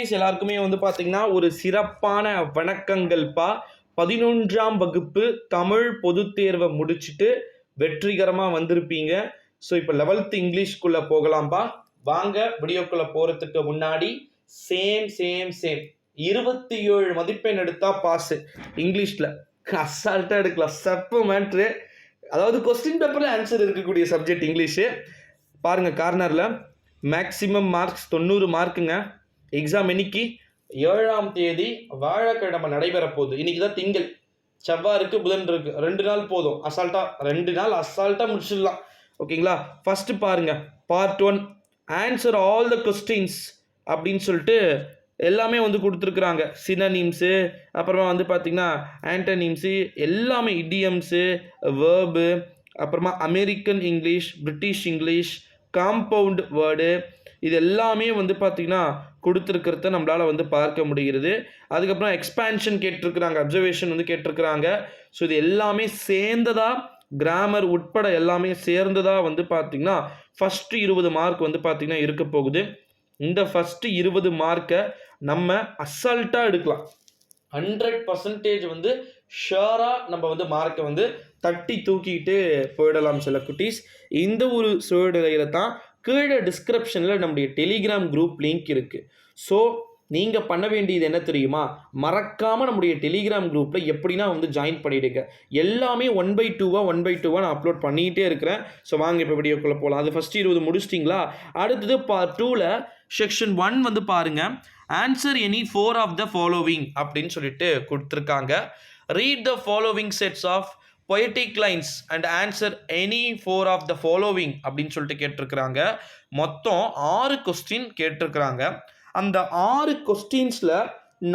குட்டீஸ் எல்லாருக்குமே வந்து பார்த்தீங்கன்னா ஒரு சிறப்பான வணக்கங்கள்ப்பா. 11ஆம் வகுப்பு தமிழ் பொதுத் தேர்வை முடிச்சுட்டு வெற்றிகரமாக வந்திருப்பீங்க. ஸோ இப்போ 11th இங்கிலீஷ்குள்ளே போகலாம்ப்பா. வாங்க வீடியோக்குள்ளே போகிறதுக்கு முன்னாடி சேம் 27 மதிப்பெண் எடுத்தா பாஸ் இங்கிலீஷில் அசால்ட்டாக எடுக்கலாம். செப்ப மேட்ரு. அதாவது கொஸ்டின் பேப்பரில் ஆன்சர் இருக்கக்கூடிய சப்ஜெக்ட் இங்கிலீஷு. பாருங்கள் கார்னரில் மேக்ஸிமம் மார்க்ஸ் 90 மார்க்குங்க. எக்ஸாம் இன்னைக்கு 7ஆம் தேதி வாழைக்கிழமை நடைபெற போகுது. இன்னைக்கு தான் திங்கள், செவ்வாய் இருக்கு, புதன் இருக்கு. 2 நாள் போதும், அசால்ட்டாக 2 நாள் அசால்ட்டாக முடிச்சிடலாம். ஓகேங்களா? ஃபர்ஸ்ட் பாருங்க, part 1 answer all the questions அப்படின்னு சொல்லிட்டு எல்லாமே வந்து கொடுத்துருக்குறாங்க. சினனிம்ஸு, அப்புறமா வந்து பார்த்தீங்கன்னா ஆன்டனிம்ஸு, எல்லாமே இடியம்ஸு, வேர்பு, அப்புறமா American English, British English, compound word, இது எல்லாமே வந்து பார்த்திங்கன்னா கொடுத்துருக்கிறத நம்மளால் வந்து பார்க்க முடிகிறது. அதுக்கப்புறம் எக்ஸ்பேன்ஷன் கேட்டிருக்கிறாங்க, அப்சர்வேஷன் வந்து கேட்டிருக்கிறாங்க. ஸோ இது எல்லாமே சேர்ந்ததாக, கிராமர் உட்பட எல்லாமே சேர்ந்ததாக வந்து பார்த்திங்கன்னா ஃபஸ்ட்டு 20 மார்க் வந்து பார்த்திங்கன்னா இருக்க போகுது. இந்த ஃபஸ்ட்டு 20 மார்க்கை நம்ம அசால்ட்டாக எடுக்கலாம். 100% வந்து ஷுவராக நம்ம வந்து மார்க்கை வந்து தட்டி தூக்கிட்டு போயிடலாம் சில குட்டீஸ். இந்த ஒரு சூழ்நிலையில் தான் கீழே டிஸ்கிரிப்ஷனில் நம்முடைய டெலிகிராம் குரூப் லிங்க் இருக்குது. ஸோ நீங்கள் பண்ண வேண்டியது என்ன தெரியுமா? மறக்காமல் நம்முடைய டெலிகிராம் குரூப்பில் எப்படின்னா வந்து ஜாயின் பண்ணிவிடுங்க. எல்லாமே 1/2 நான் அப்லோட் பண்ணிக்கிட்டே இருக்கிறேன். ஸோ வாங்க இப்போ வீடியோக்குள்ளே போகலாம். அது ஃபஸ்ட்டு 20 முடிச்சிட்டிங்களா? அடுத்தது பார்ட் 2ல் செக்ஷன் 1 வந்து பாருங்கள். Answer any 4 of the following அப்படின்னு சொல்லிட்டு கொடுத்துருக்காங்க. Read the following sets of poetic lines and answer any 4 of the following அப்படின்னு சொல்லிட்டு கேட்டிருக்கிறாங்க. மொத்தம் 6 கொஸ்டின் கேட்டிருக்கிறாங்க. அந்த 6 கொஸ்டின்ஸில்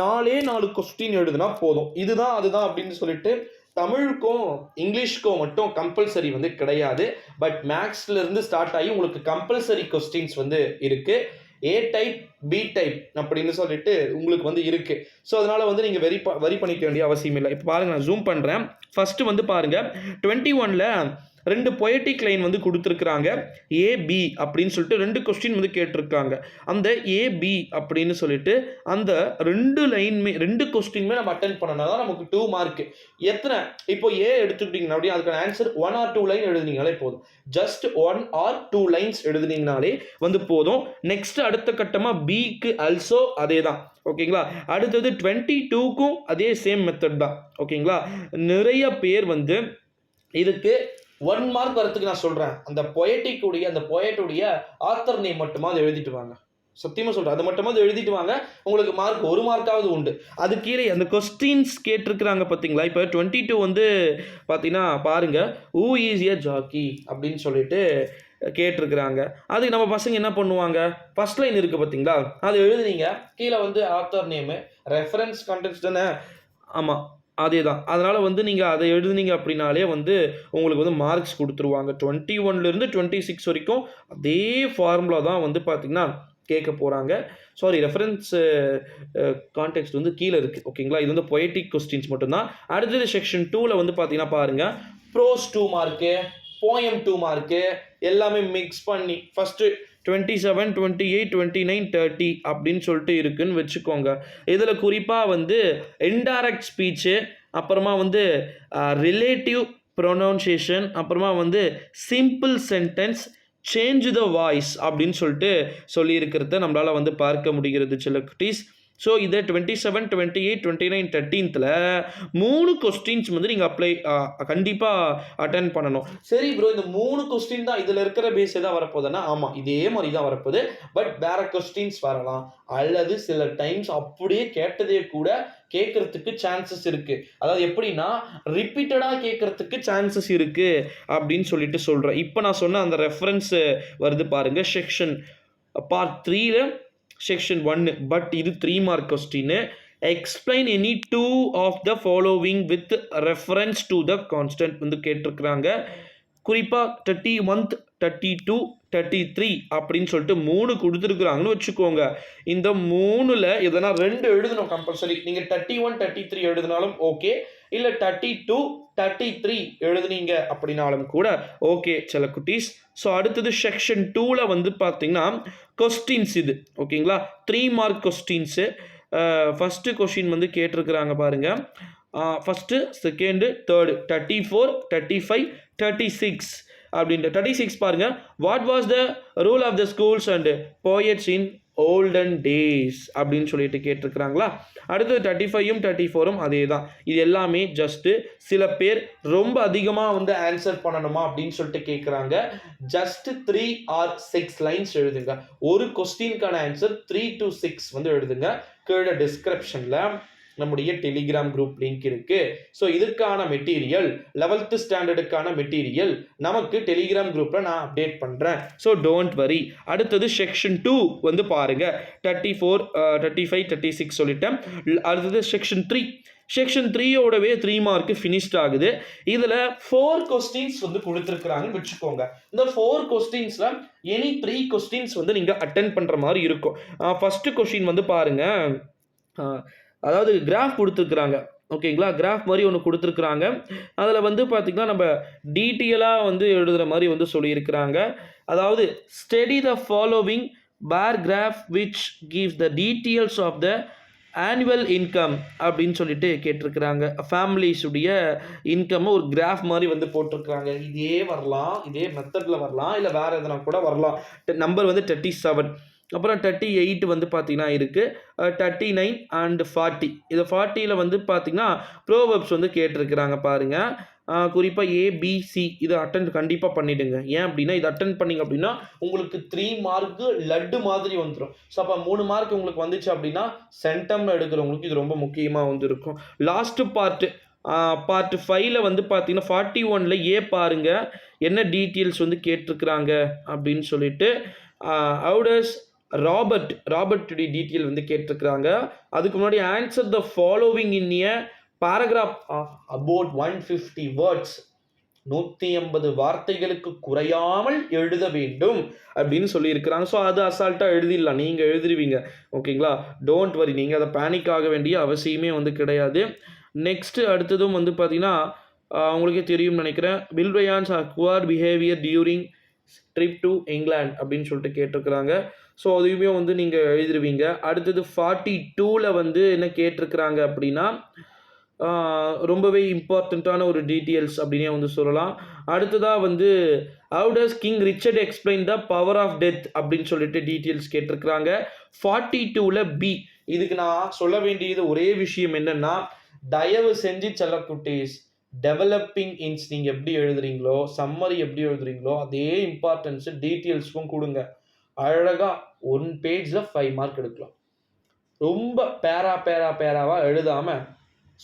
4 கொஸ்டின் எழுதுனா போதும். இதுதான் அதுதான் அப்படின்னு சொல்லிட்டு தமிழுக்கும் இங்கிலீஷ்க்கும் மட்டும் கம்பல்சரி வந்து கிடையாது. பட் மேக்ஸ்லேருந்து ஸ்டார்ட் ஆகி உங்களுக்கு கம்பல்சரி கொஸ்டின்ஸ் வந்து இருக்குது. ஏ டைப், பி டைப் அப்படின்னு சொல்லிட்டு உங்களுக்கு வந்து இருக்குது. ஸோ அதனால் வந்து நீங்கள் வரி பண்ணிக்க வேண்டிய அவசியம் இல்லை. இப்போ பாருங்கள், நான் ஜூம் பண்ணுறேன். ஃபஸ்ட்டு வந்து பாருங்கள், 21ல் 2 பொயட்டிக் லைன் வந்து கொடுத்துருக்குறாங்க. ஏபி அப்படின்னு சொல்லிட்டு 2 கொஸ்டின் வந்து கேட்டிருக்காங்க. அந்த ஏபி அப்படின்னு சொல்லிட்டு அந்த 2 கொஸ்டினுமே நம்ம அட்டென்ட் பண்ணனா தான் நமக்கு 2 மார்க். எத்தனை இப்போ ஏ எடுத்துக்கிட்டிங்கன்னா அப்படியே அதுக்கான ஆன்சர் 1 or 2 லைன் எழுதுனீங்களே போதும். ஜஸ்ட் 1 or 2 லைன்ஸ் எழுதுனீங்கனாலே வந்து போதும். நெக்ஸ்ட் அடுத்த கட்டமாக பிக்கு ஆல்சோ அதே தான். ஓகேங்களா? அடுத்தது 22க்கும் அதே சேம் மெத்தட் தான். ஓகேங்களா? நிறைய பேர் வந்து இதுக்கு 1 மார்க் வரத்துக்கு நான் சொல்கிறேன், அந்த பொயட்டுடைய ஆத்தர் நேம் மட்டுமா அதை எழுதிட்டு வாங்க. சத்தியமாக சொல்கிறேன், அது மட்டுமா அதை எழுதிட்டு வாங்க. உங்களுக்கு மார்க் 1 மார்க்காவது உண்டு. அது கீழே அந்த கொஸ்டின்ஸ் கேட்டிருக்கிறாங்க பார்த்தீங்களா? இப்போ 22 வந்து பார்த்தீங்கன்னா பாருங்கள், ஊ இஸ் எ ஜாக்கி அப்படின்னு சொல்லிட்டு கேட்டிருக்கிறாங்க. அதுக்கு நம்ம பசங்க என்ன பண்ணுவாங்க? ஃபர்ஸ்ட் லைன் இருக்குது பார்த்தீங்களா, அது எழுதுனீங்க. கீழே வந்து ஆத்தர் நேமு, ரெஃபரன்ஸ் கான்டெக்ஸ்ட் தானே? ஆமாம், அதே தான். அதனால் வந்து நீங்கள் அதை எழுதுனீங்க அப்படின்னாலே வந்து உங்களுக்கு வந்து மார்க்ஸ் கொடுத்துருவாங்க. 21லேருந்து 26 வரைக்கும் அதே ஃபார்முலா தான் வந்து பார்த்திங்கன்னா கேட்க போகிறாங்க. சாரி, ரெஃபரன்ஸ் கான்டெக்ஸ்ட் வந்து கீழே இருக்குது. ஓகேங்களா? இது வந்து பொயட்டிக் கொஸ்டின்ஸ் மட்டும்தான். அடுத்தது செக்ஷன் 2ல் வந்து பார்த்தீங்கன்னா பாருங்கள், ப்ரோஸ் 2 மார்க்கு, போயம் 2 மார்க்கு, எல்லாமே மிக்ஸ் பண்ணி ஃபஸ்ட்டு 27, 28, 29, 30 அப்படின்னு சொல்லிட்டு இருக்குன்னு வச்சுக்கோங்க. இதில் குறிப்பாக வந்து இன்டைரக்ட் ஸ்பீச்சு, அப்புறமா வந்து ரிலேட்டிவ் ப்ரொனவுன்சியேஷன், அப்புறமா வந்து simple sentence, change the voice அப்படின்னு சொல்லிட்டு சொல்லியிருக்கிறத நம்மளால் வந்து பார்க்க முடிகிறது சில குட்டீஸ். ஸோ இதை 27, 28, 29, 13th 3 கொஸ்டின்ஸ் வந்து நீங்கள் கண்டிப்பாக அட்டென்ட் பண்ணணும். சரி ப்ரோ, இந்த 3 கொஸ்டின் தான் இதில் இருக்கிற பேஸே தான் வரப்போகுதுன்னா, ஆமாம் இதே மாதிரி தான் வரப்போகுது. பட் வேறு கொஸ்டின்ஸ் வரலாம், அல்லது சில டைம்ஸ் அப்படியே கேட்டதே கூட கேட்கறதுக்கு சான்சஸ் இருக்குது. அதாவது எப்படின்னா ரிப்பீட்டடாக கேட்கறதுக்கு சான்சஸ் இருக்குது அப்படின்னு சொல்லிட்டு சொல்கிறேன். இப்போ நான் சொன்ன அந்த ரெஃபரன்ஸ் வருது பாருங்கள், செக்ஷன் பார்ட் 3ல் செக்ஷன் 1. பட் இது 3 mark question. Explain any 2 of the following with reference to the constant வந்து கேட்டிருக்கிறாங்க. குறிப்பாக 31, 32, 33 அப்படின்னு சொல்லிட்டு 3 கொடுத்துருக்குறாங்கன்னு வச்சுக்கோங்க. இந்த 3ல் எதனா 2 எழுதணும் கம்பல்சரி. நீங்கள் 31, 33 எழுதினாலும் ஓகே, இல்லை 32, 33 எழுதுனீங்க அப்படின்னாலும் கூட ஓகே சில குட்டீஸ். ஸோ அடுத்தது செக்ஷன் 2ல் வந்து பார்த்தீங்கன்னா கொஸ்டின்ஸ் இது ஓகேங்களா. 3 மார்க் கொஸ்டின்ஸு. ஃபஸ்ட்டு கொஷின் வந்து கேட்டிருக்கிறாங்க பாருங்கள். ஃபஸ்ட்டு, செகண்டு, தேர்டு 34, 35, 36 அப்படின்ட்டு 36 பாருங்கள். What was the rule of the schools and poets in olden days அப்படின்னு சொல்லிட்டு கேட்டிருக்கிறாங்களா. அடுத்தது 35ம் 34ம் அதே தான். இது எல்லாமே ஜஸ்ட்டு சில பேர் ரொம்ப அதிகமாக வந்து ஆன்சர் பண்ணணுமா அப்படின்னு சொல்லிட்டு கேட்குறாங்க. ஜஸ்ட் 3 or 6 லைன்ஸ் எழுதுங்க. ஒரு கொஸ்டினுக்கான ஆன்சர் 3 to 6 வந்து எழுதுங்க. கீழே டிஸ்கிரிப்ஷனில் நம்முடைய டெலிகிராம் குரூப் லிங்க் இருக்கு. ஸோ இதுக்கான மெட்டீரியல் 11th ஸ்டாண்டர்டுக்கான மெட்டீரியல் நமக்கு டெலிகிராம் குரூப்பில் நான் அப்டேட் பண்ணுறேன். So don't worry. அடுத்தது செக்ஷன் 2 வந்து பாருங்க. 34, 35, 36 சொல்லிட்டேன். அடுத்தது செக்ஷன் 3. செக்ஷன் 3யோடவே 3 மார்க்கு ஃபினிஷ்ட் ஆகுது. இதில் 4 கொஸ்டின்ஸ் வந்து கொடுத்துருக்குறாங்கன்னு வச்சுக்கோங்க. இந்த 4 கொஸ்டின்ஸில் எனி 3 கொஸ்டின்ஸ் வந்து நீங்கள் அட்டென்ட் பண்ணுற மாதிரி இருக்கும். ஃபஸ்ட்டு கொஸ்டின் வந்து பாருங்கள். அதாவது கிராஃப் கொடுத்துருக்குறாங்க ஓகேங்களா. கிராஃப் மாதிரி ஒன்று கொடுத்துருக்குறாங்க. அதில் வந்து பார்த்திங்கன்னா நம்ம டீட்டெயிலாக வந்து எழுதுகிற மாதிரி வந்து சொல்லியிருக்கிறாங்க. அதாவது study the following bar graph which gives the details of the annual income அப்படின்னு சொல்லிட்டு கேட்டிருக்கிறாங்க. ஃபேமிலிஸுடைய இன்கம் ஒரு கிராஃப் மாதிரி வந்து போட்டிருக்கிறாங்க. இதே வரலாம், இதே மெத்தடில் வரலாம், இல்லை வேறு எதனா கூட வரலாம். நம்பர் வந்து 37, அப்புறம் 38 வந்து பார்த்தீங்கன்னா இருக்குது, 39 அண்ட் 40. இது 40ல் வந்து பார்த்தீங்கன்னா ப்ரோவர்ப்ஸ் வந்து கேட்டிருக்கிறாங்க பாருங்கள். குறிப்பாக ஏபிசி இதை அட்டன் கண்டிப்பாக பண்ணிவிடுங்க. ஏன் அப்படின்னா இது அட்டன் பண்ணிங்க அப்படின்னா உங்களுக்கு 3 மார்க்கு லட்டு மாதிரி வந்துடும். ஸோ அப்போ 3 மார்க் உங்களுக்கு வந்துச்சு அப்படின்னா சென்டமில் எடுக்கிறவங்களுக்கு இது ரொம்ப முக்கியமாக வந்து இருக்கும். லாஸ்ட்டு பார்ட் 5ல் வந்து பார்த்தீங்கன்னா 41ல் ஏ பாருங்கள் என்ன டீட்டெயில்ஸ் வந்து கேட்டிருக்கிறாங்க அப்படின்னு சொல்லிட்டு. ஹவு ராபர்ட்டுடைய டீட்டெயில் வந்து கேட்டிருக்கிறாங்க. அதுக்கு முன்னாடி answer the following in a paragraph about 150 words. 150 வார்த்தைகளுக்கு குறையாமல் எழுத வேண்டும் அப்படின்னு சொல்லியிருக்கிறாங்க. ஸோ அது அசால்ட்டாக எழுதிடலாம், நீங்கள் எழுதிடுவீங்க ஓகேங்களா. டோன்ட் வரி, நீங்கள் அதை பேனிக் ஆக வேண்டிய அவசியமே வந்து கிடையாது. நெக்ஸ்ட்டு அடுத்ததும் வந்து பார்த்தீங்கன்னா உங்களுக்கே தெரியும்னு நினைக்கிறேன். Will Ryan's acquired behaviour during trip to England அப்படின்னு சொல்லிட்டு கேட்டிருக்கிறாங்க. ஸோ அதையுமே வந்து நீங்கள் எழுதிடுவீங்க. அடுத்தது 42ல் வந்து என்ன கேட்டிருக்கிறாங்க அப்படின்னா ரொம்பவே இம்பார்ட்டண்ட்டான ஒரு டீட்டெயில்ஸ் அப்படின்னே வந்து சொல்லலாம். அடுத்ததாக வந்து how does king Richard explain the power of death அப்படின்னு சொல்லிட்டு டீட்டெயில்ஸ் கேட்டிருக்கிறாங்க. 42ல் பி. இதுக்கு நான் சொல்ல வேண்டியது ஒரே விஷயம் என்னென்னா, தயவு செஞ்சு செல்லக்குட்டீஸ் டெவலப்பிங் இன்ஸ் நீங்கள் எப்படி எழுதுறீங்களோ, சம்மரி எப்படி எழுதுறீங்களோ அதே இம்பார்ட்டன்ஸு டீட்டெயில்ஸுக்கும் கொடுங்க. அழகாக 1 பேஜில் 5 மார்க் எடுக்கலாம். ரொம்ப பேராவாக எழுதாமல்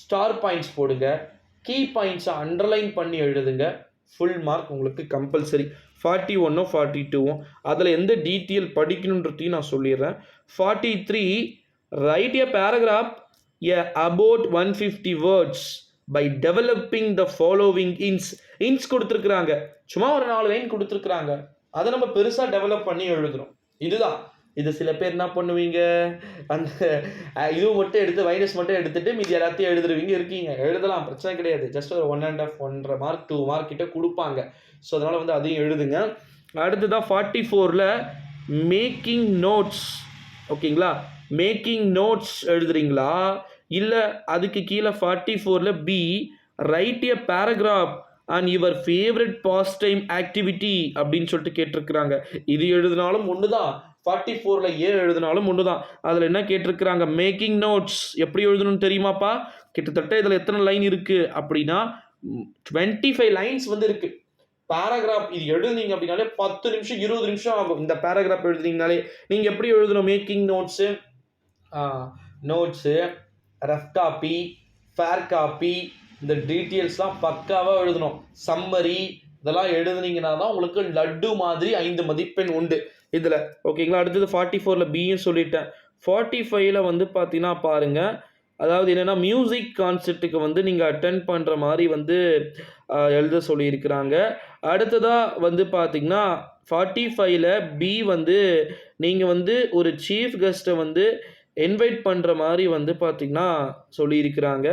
ஸ்டார் பாயிண்ட்ஸ் போடுங்க. கீ பாயிண்ட்ஸை அண்டர்லைன் பண்ணி எழுதுங்க. ஃபுல் மார்க் உங்களுக்கு கம்பல்சரி. 41ம் 42ம் அதில் எந்த டீட்டெயில் படிக்கணுன்றதையும் நான் சொல்லிடுறேன். 43 right a paragraph about 150 words by developing the following இன்ஸ் கொடுத்துருக்குறாங்க. சும்மா ஒரு 4 லைன் கொடுத்துருக்குறாங்க. அதை நம்ம பெருசாக டெவலப் பண்ணி எழுதுகிறோம். இதுதான் இது. சில பேர் என்ன பண்ணுவீங்க, அந்த இது மட்டும் எடுத்து வைரஸ் மட்டும் எடுத்துகிட்டு மீதி எல்லாத்தையும் எழுதுருவீங்க இருக்கீங்க. எழுதலாம், பிரச்சனை கிடையாது. ஜஸ்ட் ஒரு 1.5 மார்க் 2 மார்க் கிட்ட கொடுப்பாங்க. ஸோ அதனால் வந்து அதையும் எழுதுங்க. அடுத்ததான் 44ல் மேக்கிங் நோட்ஸ் ஓகேங்களா. மேக்கிங் நோட்ஸ் எழுதுறீங்களா, இல்லை அதுக்கு கீழே 44ல் be write a paragraph and your favourite pastime activity அப்படின்னு சொல்லிட்டு கேட்டிருக்கிறாங்க. இது எழுதினாலும் ஒன்று தான், 44ல் ஏ எழுதினாலும் ஒன்று தான். அதில் என்ன கேட்டிருக்கிறாங்க, மேக்கிங் நோட்ஸ் எப்படி எழுதணும்னு தெரியுமாப்பா? கிட்டத்தட்ட இதில் எத்தனை லைன் இருக்குது அப்படின்னா 25 லைன்ஸ் வந்து இருக்குது. பேராகிராஃப் இது எழுதுனீங்க அப்படின்னாலே 10 நிமிஷம் 20 நிமிஷம் ஆகும். இந்த பேராகிராஃப் எழுதுனீங்கனாலே நீங்கள் எப்படி எழுதணும்? Making notes rough copy, fair copy, இந்த டீட்டெயில்ஸ்லாம் பக்காவாக எழுதணும். சம்மரி இதெல்லாம் எழுதுனீங்கன்னா தான் உங்களுக்கு லட்டு மாதிரி 5 மதிப்பெண் உண்டு இதில் ஓகேங்களா. அடுத்தது 44ல் பியும் சொல்லிட்டேன். 45ல் வந்து பார்த்தீங்கன்னா பாருங்கள், அதாவது என்னென்னா மியூசிக் கான்செர்ட்டுக்கு வந்து நீங்கள் அட்டென்ட் பண்ணுற மாதிரி வந்து எழுத சொல்லியிருக்கிறாங்க. அடுத்ததாக வந்து பார்த்திங்கன்னா 45ல் பி வந்து நீங்கள் வந்து ஒரு சீஃப் கெஸ்ட்டை வந்து இன்வைட் பண்ணுற மாதிரி வந்து பார்த்திங்கன்னா சொல்லியிருக்கிறாங்க.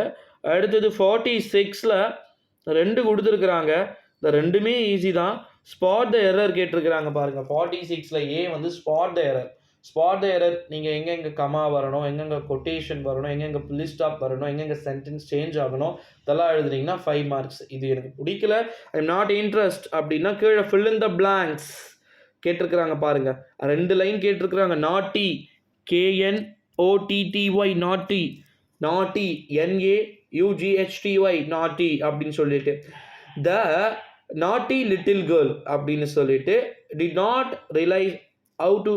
அடுத்தது 46ல் 2 கொடுத்துருக்குறாங்க. இந்த 2மே ஈஸி தான். ஸ்பாட் த எரர் கேட்டிருக்கிறாங்க பாருங்கள். 46ல் ஏ வந்து spot the error. Spot the error நீங்கள் எங்கெங்கே கமா வரணும், எங்கெங்கே கொட்டேஷன் வரணும், எங்கெங்கே புள்ளி ஸ்டாப் வரணும், எங்கெங்கே சென்டென்ஸ் சேஞ்ச் ஆகணும், இதெல்லாம் எழுதுனீங்கன்னா 5 மார்க்ஸ். இது எனக்கு பிடிக்கல, ஐ எம் நாட் இன்ட்ரெஸ்ட் அப்படின்னா கீழே ஃபில் இன் த பிளாங்க்ஸ் கேட்டிருக்கிறாங்க பாருங்கள். 2 லைன் கேட்டிருக்கிறாங்க. நாட்டி KNOTTY நாட்டி, நாட்டி NAUGHTY நாட்டி அப்படின்னு சொல்லிட்டு, த நாட்டி லிட்டில் கேர்ள் அப்படின்னு சொல்லிட்டு did not realize how to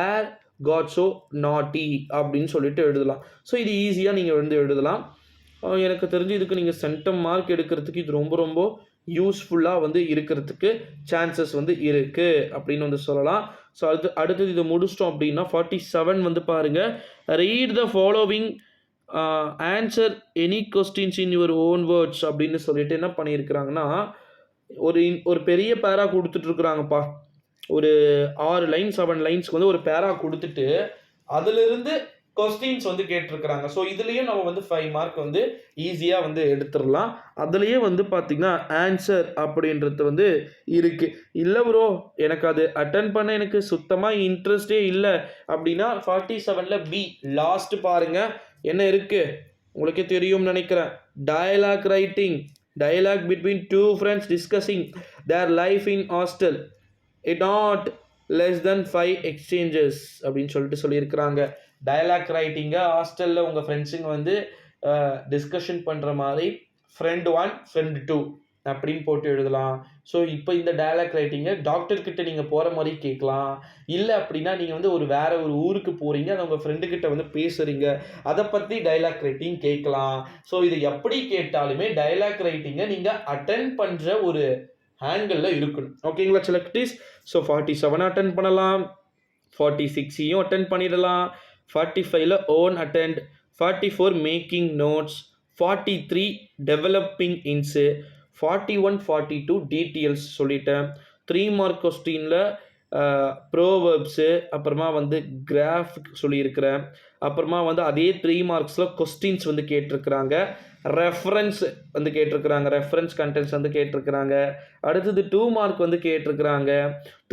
air got so naughty அப்படின்னு சொல்லிட்டு எழுதலாம். ஸோ இது ஈஸியாக நீங்கள் வந்து எழுதலாம். எனக்கு தெரிஞ்சு இதுக்கு நீங்கள் சென்டம் மார்க் எடுக்கிறதுக்கு இது ரொம்ப ரொம்ப யூஸ்ஃபுல்லாக வந்து இருக்கிறதுக்கு சான்சஸ் வந்து இருக்குது அப்படின்னு வந்து சொல்லலாம். ஸோ அடுத்தது இது முடிச்சிட்டோம் அப்படின்னா 47 வந்து பாருங்கள். Read the following answer any questions in your own words அப்படின்னு சொல்லிட்டு என்ன பண்ணியிருக்கிறாங்கன்னா, ஒரு பெரிய பேரா கொடுத்துட்ருக்குறாங்கப்பா. ஒரு 6 லைன் 7 லைன்ஸ்க்கு வந்து ஒரு பேரா கொடுத்துட்டு அதிலிருந்து கொஸ்டின்ஸ் வந்து கேட்டிருக்கிறாங்க. ஸோ இதுலேயும் நம்ம வந்து 5 மார்க் வந்து ஈஸியாக வந்து எடுத்துடலாம். அதுலேயே வந்து பார்த்திங்கன்னா ஆன்சர் அப்படின்றது வந்து இருக்குது. இல்லை ப்ரோ எனக்கு அது அட்டன் பண்ண எனக்கு சுத்தமாக இன்ட்ரெஸ்டே இல்லை அப்படின்னா 47ல் பி லாஸ்ட் பாருங்கள் என்ன இருக்குது உங்களுக்கே தெரியும்னு நினைக்கிறேன். Dialogue writing, dialogue between two friends discussing their life in hostel, it not less than 5 exchanges அப்படின்னு சொல்லிட்டு சொல்லியிருக்கிறாங்க. டயலாக் ரைட்டிங்கை ஹாஸ்டலில் உங்கள் ஃப்ரெண்ட்ஸுங்க வந்து டிஸ்கஷன் பண்ணுற மாதிரி ஃப்ரெண்ட் 1 ஃப்ரெண்ட் 2 அப்படின்னு போட்டு எழுதலாம். ஸோ இப்போ இந்த டயலாக் ரைட்டிங்கை டாக்டர்கிட்ட நீங்கள் போகிற மாதிரி கேட்கலாம். இல்லை அப்படின்னா நீங்கள் வந்து வேறு ஒரு ஊருக்கு போகிறீங்க, அதை உங்கள் ஃப்ரெண்டுக்கிட்ட வந்து பேசுகிறீங்க, அதை பற்றி டயலாக் ரைட்டிங் கேட்கலாம். ஸோ இது எப்படி கேட்டாலுமே டயலாக் ரைட்டிங்கை நீங்கள் அட்டன் பண்ணுற ஒரு ஆங்கிளில் இருக்கணும். ஓகேங்களா செலக்டிஸ்? ஸோ 47 அட்டன் பண்ணலாம், 46ஐயும் அட்டன் பண்ணிடலாம், 45ல் ஓன் அட்டெண்ட், 44 மேக்கிங் நோட்ஸ், 43 டெவலப்பிங் இன்ஸு, 41 42 டீட்டெயில்ஸ் சொல்லிட்டேன். 3 மார்க் கொஸ்டினில் ப்ரோவர்ப்ஸு, அப்புறமா வந்து கிராஃபிக் சொல்லியிருக்கிறேன். அப்புறமா வந்து அதே 3 மார்க்ஸில் கொஸ்டின்ஸ் வந்து கேட்டிருக்கிறாங்க, ரெஃபரன்ஸ் வந்து கேட்டிருக்கிறாங்க, ரெஃபரன்ஸ் கண்டென்ட்ஸ் வந்து கேட்டிருக்கிறாங்க. அடுத்தது 2 மார்க் வந்து கேட்டிருக்கிறாங்க.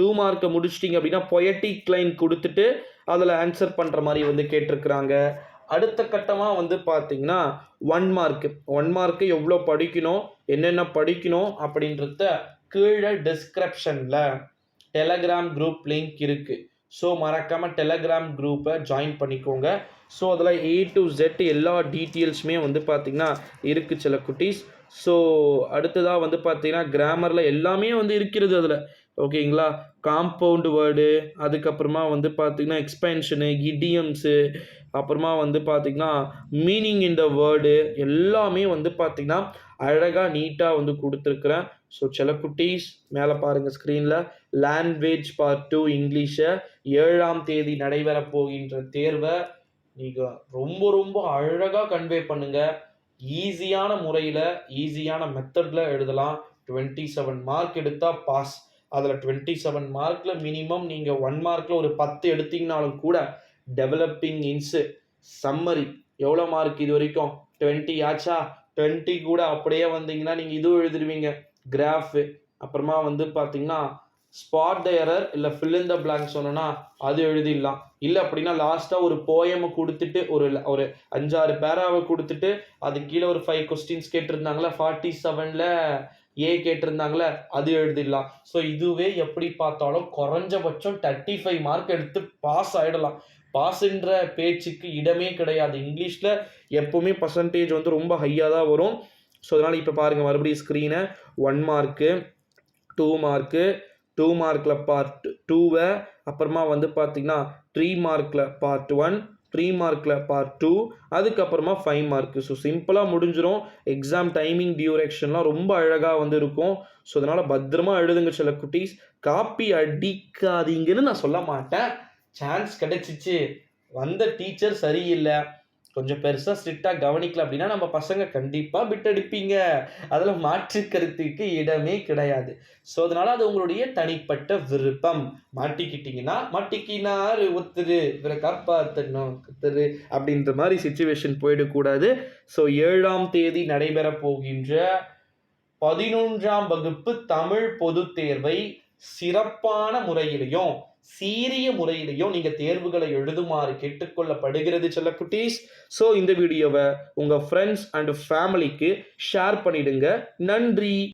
2 மார்க்கை முடிச்சிட்டிங்க அப்படின்னா பொயட்டிக் லைன் கொடுத்துட்டு அதில் ஆன்சர் பண்ணுற மாதிரி வந்து கேட்டிருக்கிறாங்க. அடுத்த கட்டமாக வந்து பார்த்திங்கன்னா 1 மார்க்கு எவ்வளோ படிக்கணும், என்னென்ன படிக்கணும் அப்படின்றத கீழே டிஸ்கிரிப்ஷனில் டெலகிராம் குரூப் லிங்க் இருக்குது. ஸோ மறக்காமல் டெலகிராம் குரூப்பை ஜாயின் பண்ணிக்கோங்க. ஸோ அதில் A to Z எல்லா டீட்டெயில்ஸுமே வந்து பார்த்திங்கன்னா இருக்குது சில குட்டீஸ். ஸோ அடுத்ததாக வந்து பார்த்திங்கன்னா கிராமரில் எல்லாமே வந்து இருக்கிறது அதில். ஓகேங்களா? காம்பவுண்டு வேர்டு, அதுக்கப்புறமா வந்து பார்த்திங்கன்னா எக்ஸ்பென்ஷனு, இடியம்ஸு, அப்புறமா வந்து பார்த்திங்கன்னா மீனிங் இன் த வேர்டு எல்லாமே வந்து பார்த்திங்கன்னா அழகாக நீட்டாக வந்து கொடுத்துருக்குறேன். ஸோ சில குட்டீஸ் மேலே பாருங்கள் ஸ்க்ரீனில் லாங்குவேஜ் பார்ட் 2 இங்கிலீஷை 7ஆம் தேதி நடைபெற போகின்ற தேர்வை நீங்கள் ரொம்ப ரொம்ப அழகாக கன்வே பண்ணுங்கள். ஈஸியான முறையில் ஈஸியான மெத்தடில் எழுதலாம். 27 மார்க் எடுத்தால் பாஸ். அதில் 27 மார்க்கில் மினிமம் நீங்கள் 1 மார்க்கில் ஒரு 10 எடுத்தீங்கனாலும் கூட டெவலப்பிங் இன்ஸு சம்மரி எவ்வளோ மார்க் இது வரைக்கும் 20 ஆச்சா, 20 கூட அப்படியே வந்தீங்கன்னா நீங்கள் இதுவும் எழுதிடுவீங்க. கிராஃபு, அப்புறமா வந்து பார்த்தீங்கன்னா ஸ்பாட் த எரர் இல்லை ஃபில் இன் த பிளாங்க் சொன்னோன்னா அது எழுதிடலாம். இல்லை அப்படின்னா லாஸ்ட்டாக ஒரு போயமை கொடுத்துட்டு ஒரு 5-6 பேராவை கொடுத்துட்டு அது கீழே ஒரு 5 கொஸ்டின்ஸ் கேட்டிருந்தாங்களே, 47ல் ஏ கேட்டிருந்தாங்களே, அது எழுதிடலாம். ஸோ இதுவே எப்படி பார்த்தாலும் குறைஞ்சபட்சம் 35 மார்க் எடுத்து பாஸ் ஆகிடலாம். பாஸுன்ற பேச்சுக்கு இடமே கிடையாது. இங்கிலீஷில் எப்போவுமே பர்சன்டேஜ் வந்து ரொம்ப ஹையாக தான் வரும். ஸோ அதனால் இப்போ பாருங்கள் மறுபடியும் ஸ்க்ரீனை 1 மார்க்கு, 2 மார்க்கு, 2 மார்க்கில் பார்ட் 2வை, அப்புறமா வந்து பார்த்திங்கன்னா 3 மார்க்கில் பார்ட் 1, 3 மார்க்கில் பார்ட் 2, அதுக்கப்புறமா 5 மார்க்கு. ஸோ சிம்பிளாக முடிஞ்சிடும். எக்ஸாம் டைமிங் டியூரேஷன்லாம் ரொம்ப அழகாக வந்து இருக்கும். ஸோ அதனால் பத்திரமா எழுதுங்க சில குட்டீஸ். காப்பி அடிக்காதீங்கன்னு நான் சொல்ல மாட்டேன். சான்ஸ் கிடைச்சிச்சு, வந்த டீச்சர் சரியில்லை, கொஞ்சம் பெருசாக ஸ்ட்ரிக்டாக கவனிக்கல அப்படின்னா நம்ம பசங்க கண்டிப்பாக பிட் அடிப்பீங்க. அதில் மாற்று கருத்துக்கு இடமே கிடையாது. ஸோ அதனால் அது உங்களுடைய தனிப்பட்ட விருப்பம். மாட்டிக்கிட்டிங்கன்னா மாட்டிக்கினாரு ஒத்துரு, இவரை காப்பாற்றணும் கத்துரு அப்படின்ற மாதிரி சிச்சுவேஷன் போயிடக்கூடாது. ஸோ 7ஆம் தேதி நடைபெற போகின்ற 11ஆம் வகுப்பு தமிழ் பொதுத் தேர்வை சிறப்பான முறையிலையும் சீரிய முறையிலையும் நீங்க தேர்வுகளை எழுதுமாறு கேட்டுக்கொள்ளப்படுகிறது செல்லக்குட்டீஸ். ஸோ இந்த வீடியோவை உங்க ஃப்ரெண்ட்ஸ் அண்ட் ஃபேமிலிக்கு ஷேர் பண்ணிடுங்க. நன்றி.